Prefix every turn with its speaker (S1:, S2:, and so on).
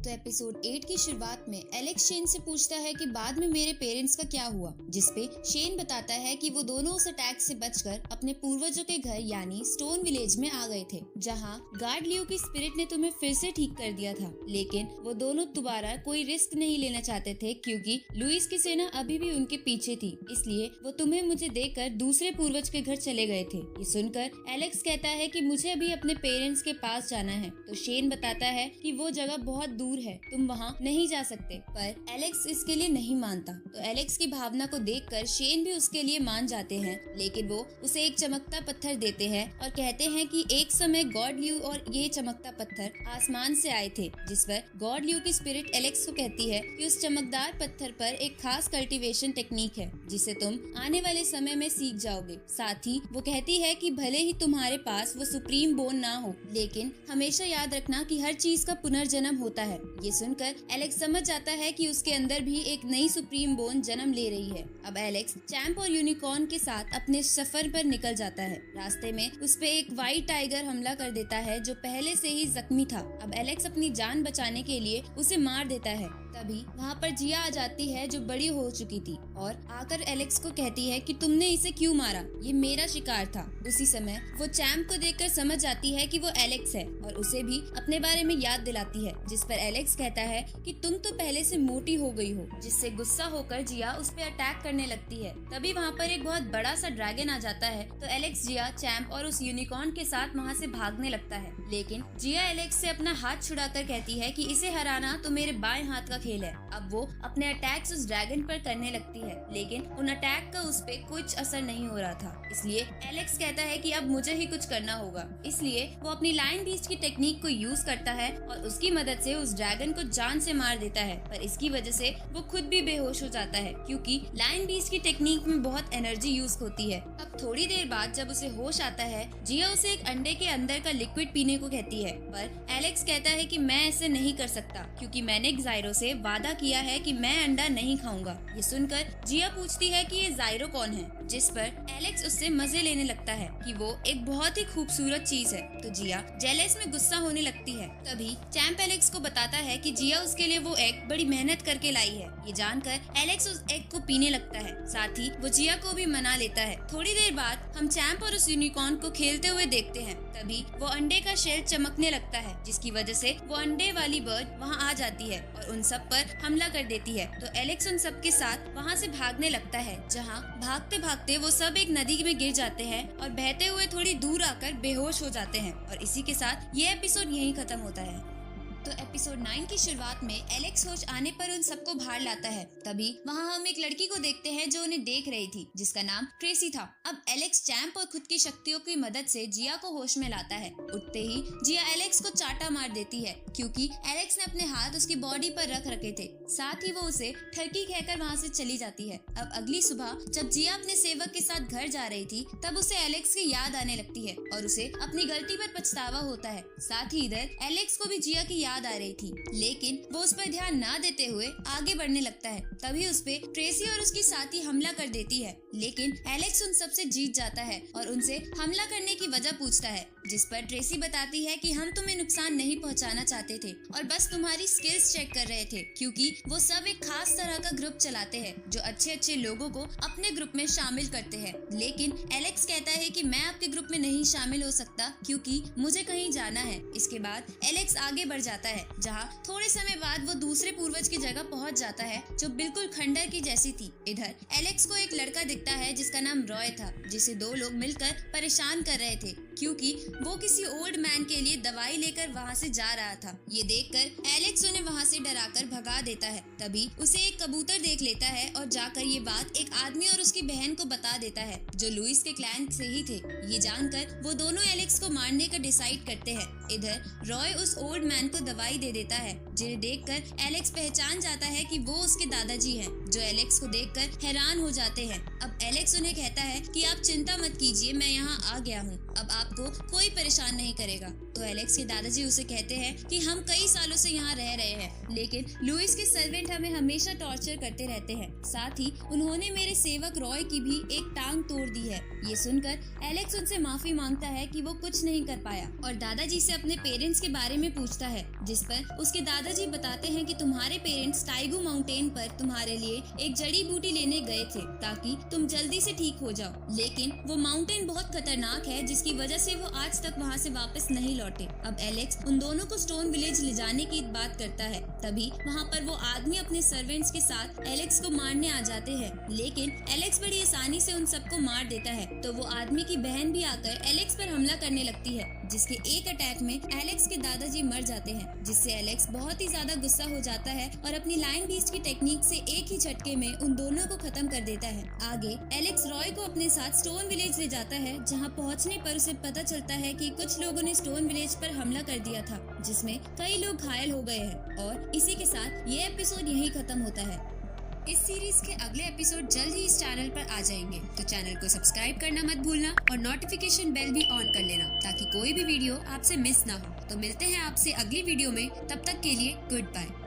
S1: तो एपिसोड 8 की शुरुआत में एलेक्स शेन से पूछता है कि बाद में मेरे पेरेंट्स का क्या हुआ, जिसपे शेन बताता है कि वो दोनों उस अटैक से बचकर अपने पूर्वजों के घर यानी स्टोन विलेज में आ गए थे, जहां गार्ड लियो की स्पिरिट ने तुम्हें फिर से ठीक कर दिया था। लेकिन वो दोनों दोबारा कोई रिस्क नहीं लेना चाहते थे क्योंकि लुइस की सेना अभी भी उनके पीछे थी, इसलिए वो तुम्हें मुझे देकर दूसरे पूर्वज के घर चले गए थे। ये सुनकर एलेक्स कहता है कि मुझे अभी अपने पेरेंट्स के पास जाना है, तो शेन बताता है कि वो जगह बहुत दूर है, तुम वहाँ नहीं जा सकते। पर एलेक्स इसके लिए नहीं मानता, तो एलेक्स की भावना को देखकर शेन भी उसके लिए मान जाते हैं, लेकिन वो उसे एक चमकता पत्थर देते हैं और कहते हैं कि एक समय गॉड ल्यू और ये चमकता पत्थर आसमान से आए थे, जिस पर गॉड ल्यू की स्पिरिट एलेक्स को कहती है कि उस चमकदार पत्थर पर एक खास कल्टीवेशन टेक्निक है जिसे तुम आने वाले समय में सीख जाओगे। साथ ही वो कहती है कि भले ही तुम्हारे पास वो सुप्रीम बोन ना हो, लेकिन हमेशा याद रखना कि हर चीज का पुनर्जन्म होता है। ये सुनकर एलेक्स समझ जाता है कि उसके अंदर भी एक नई सुप्रीम बोन जन्म ले रही है। अब एलेक्स चैंप और यूनिकॉर्न के साथ अपने सफर पर निकल जाता है। रास्ते में उस पे एक व्हाइट टाइगर हमला कर देता है जो पहले से ही जख्मी था। अब एलेक्स अपनी जान बचाने के लिए उसे मार देता है। तभी वहाँ पर जिया आ जाती है जो बड़ी हो चुकी थी और आकर एलेक्स को कहती है कि तुमने इसे क्यों मारा, ये मेरा शिकार था। उसी समय वो चैंप को देखकर समझ जाती है कि वो एलेक्स है और उसे भी अपने बारे में याद दिलाती है, जिस पर एलेक्स कहता है कि तुम तो पहले से मोटी हो गई हो, जिससे गुस्सा होकर जिया उस पर अटैक करने लगती है। तभी वहाँ पर एक बहुत बड़ा सा ड्रैगन आ जाता है, तो एलेक्स जिया, चैंप और उस यूनिकॉर्न के साथ वहाँ से भागने लगता है। लेकिन जिया एलेक्स से अपना हाथ छुड़ाकर कहती है कि इसे हराना तो मेरे बाएं हाथ का खेल है। अब वो अपने अटैक्स उस ड्रैगन पर करने लगती है, लेकिन उन अटैक का उस पे कुछ असर नहीं हो रहा था। इसलिए एलेक्स कहता है कि अब मुझे ही कुछ करना होगा। इसलिए वो अपनी लायन बीस्ट की टेक्निक को यूज करता है और उसकी मदद से उस ड्रैगन को जान से मार देता है। पर इसकी वजह से वो खुद भी बेहोश हो जाता है क्योंकि लायन बीस्ट की टेक्निक में बहुत एनर्जी यूज होती है। अब थोड़ी देर बाद जब उसे होश आता है, जिया उसे एक अंडे के अंदर का लिक्विड पीने को कहती है, पर एलेक्स कहता है कि मैं ऐसे नहीं कर सकता क्योंकि मैंने ज़ाइरो से वादा किया है कि मैं अंडा नहीं खाऊंगा। ये सुनकर जिया पूछती है कि ये ज़ाइरो कौन है, जिस पर एलेक्स उससे मजे लेने लगता है कि वो एक बहुत ही खूबसूरत चीज है। तो जिया जेलस में गुस्सा होने लगती है। तभी चैंप एलेक्स को बताता है कि जिया उसके लिए वो एग बड़ी मेहनत करके लाई है। ये जानकर एलेक्स उस एग को पीने लगता है, साथ ही वो जिया को भी मना लेता है। थोड़ी देर बाद हम चैंप और उस यूनिकॉर्न को खेलते हुए देखते हैं। तभी वो अंडे का शेल चमकने लगता है, जिसकी वजह से वो अंडे वाली बर्ड वहाँ आ जाती है और उन सब पर हमला कर देती है। तो एलेक्स उन सब के साथ वहाँ से भागने लगता है, जहाँ भागते भागते वो सब एक नदी में गिर जाते हैं और बहते हुए थोड़ी दूर आकर बेहोश हो जाते हैं। और इसी के साथ ये एपिसोड यहीं खत्म होता है। तो एपिसोड 9 की शुरुआत में एलेक्स होश आने पर उन सबको बाहर लाता है। तभी वहाँ हम एक लड़की को देखते हैं जो उन्हें देख रही थी, जिसका नाम ट्रेसी था। अब एलेक्स चैंप और खुद की शक्तियों की मदद से जिया को होश में लाता है। उठते ही जिया एलेक्स को चाटा मार देती है क्योंकि एलेक्स ने अपने हाथ उसकी बॉडी पर रख रखे थे। साथ ही वो उसे ठरकी कहकर वहाँ से चली जाती है। अब अगली सुबह जब जिया अपने सेवक के साथ घर जा रही थी, तब उसे एलेक्स की याद आने लगती है और उसे अपनी गलती पर पछतावा होता है। साथ ही इधर एलेक्स को भी जिया की याद आ रही थी, लेकिन वो उस पर ध्यान ना देते हुए आगे बढ़ने लगता है। तभी उस पे ट्रेसी और उसकी साथी हमला कर देती है, लेकिन एलेक्स उन सब से जीत जाता है और उनसे हमला करने की वजह पूछता है, जिस पर ट्रेसी बताती है कि हम तुम्हें नुकसान नहीं पहुंचाना चाहते थे और बस तुम्हारी स्किल्स चेक कर रहे थे, क्योंकि वो सब एक खास तरह का ग्रुप चलाते हैं जो अच्छे अच्छे लोगों को अपने ग्रुप में शामिल करते हैं। लेकिन एलेक्स कहता है कि मैं आपके ग्रुप में नहीं शामिल हो सकता क्योंकि मुझे कहीं जाना है। इसके बाद एलेक्स आगे बढ़ जाता है, जहाँ थोड़े समय बाद वो दूसरे पूर्वज की जगह पहुँच जाता है जो बिल्कुल खंडर की जैसी थी। इधर एलेक्स को एक लड़का दिखता है जिसका नाम रॉय था, जिसे दो लोग मिलकर परेशान कर रहे थे क्योंकि वो किसी ओल्ड मैन के लिए दवाई लेकर वहाँ से जा रहा था। ये देखकर एलेक्स उन्हें वहाँ से डराकर भगा देता है। तभी उसे एक कबूतर देख लेता है और जाकर ये बात एक आदमी और उसकी बहन को बता देता है जो लुइस के क्लैन से ही थे। ये जानकर वो दोनों एलेक्स को मारने का डिसाइड करते हैं। इधर रॉय उस ओल्ड मैन को दवाई दे देता है, जिन्हें देखकर एलेक्स पहचान जाता है कि वो उसके दादाजी हैं, जो एलेक्स को देखकर हैरान हो जाते हैं। अब एलेक्स उन्हें कहता है कि आप चिंता मत कीजिए, मैं यहाँ आ गया हूँ। अब आपको कोई परेशान नहीं करेगा। तो एलेक्स के दादाजी उसे कहते हैं कि हम कई सालों से यहाँ रह रहे हैं, लेकिन लुइस के सर्वेंट हमें हमेशा टॉर्चर करते रहते हैं। साथ ही उन्होंने मेरे सेवक रॉय की भी एक टांग तोड़ दी है। ये सुनकर एलेक्स उनसे माफी मांगता है कि वो कुछ नहीं कर पाया और दादाजी से अपने पेरेंट्स के बारे में पूछता है, जिस पर उसके दादाजी बताते हैं कि तुम्हारे पेरेंट्स टाइगू माउंटेन पर तुम्हारे लिए एक जड़ी बूटी लेने गए थे ताकि तुम जल्दी से ठीक हो जाओ, लेकिन वो माउंटेन बहुत खतरनाक है जिसकी वजह से वो आज तक वहाँ से वापस नहीं लौटे। अब एलेक्स उन दोनों को स्टोन विलेज ले जाने की बात करता है। तभी वहाँ पर वो आदमी अपने सर्वेंट्स के साथ एलेक्स को मारने आ जाते हैं, लेकिन एलेक्स बड़ी आसानी से उन सबको मार देता है। तो वो आदमी की बहन भी आकर एलेक्स पर हमला करने लगती है, जिसके एक अटैक में एलेक्स के दादाजी मर जाते हैं, जिससे एलेक्स बहुत ही ज्यादा गुस्सा हो जाता है और अपनी लाइन बीस्ट की टेक्निक से एक ही झटके में उन दोनों को खत्म कर देता है। आगे एलेक्स रॉय को अपने साथ स्टोन विलेज ले जाता है, जहां पहुंचने पर उसे पता चलता है कि कुछ लोगों ने स्टोन विलेज पर हमला कर दिया था, जिसमें कई लोग घायल हो गए हैं। और इसी के साथ ये एपिसोड यहीं खत्म होता है। इस सीरीज के अगले एपिसोड जल्द ही इस चैनल पर आ जाएंगे, तो चैनल को सब्सक्राइब करना मत भूलना और नोटिफिकेशन बेल भी ऑन कर लेना ताकि कोई भी वीडियो आपसे मिस ना हो। तो मिलते हैं आपसे अगली वीडियो में, तब तक के लिए गुड बाय।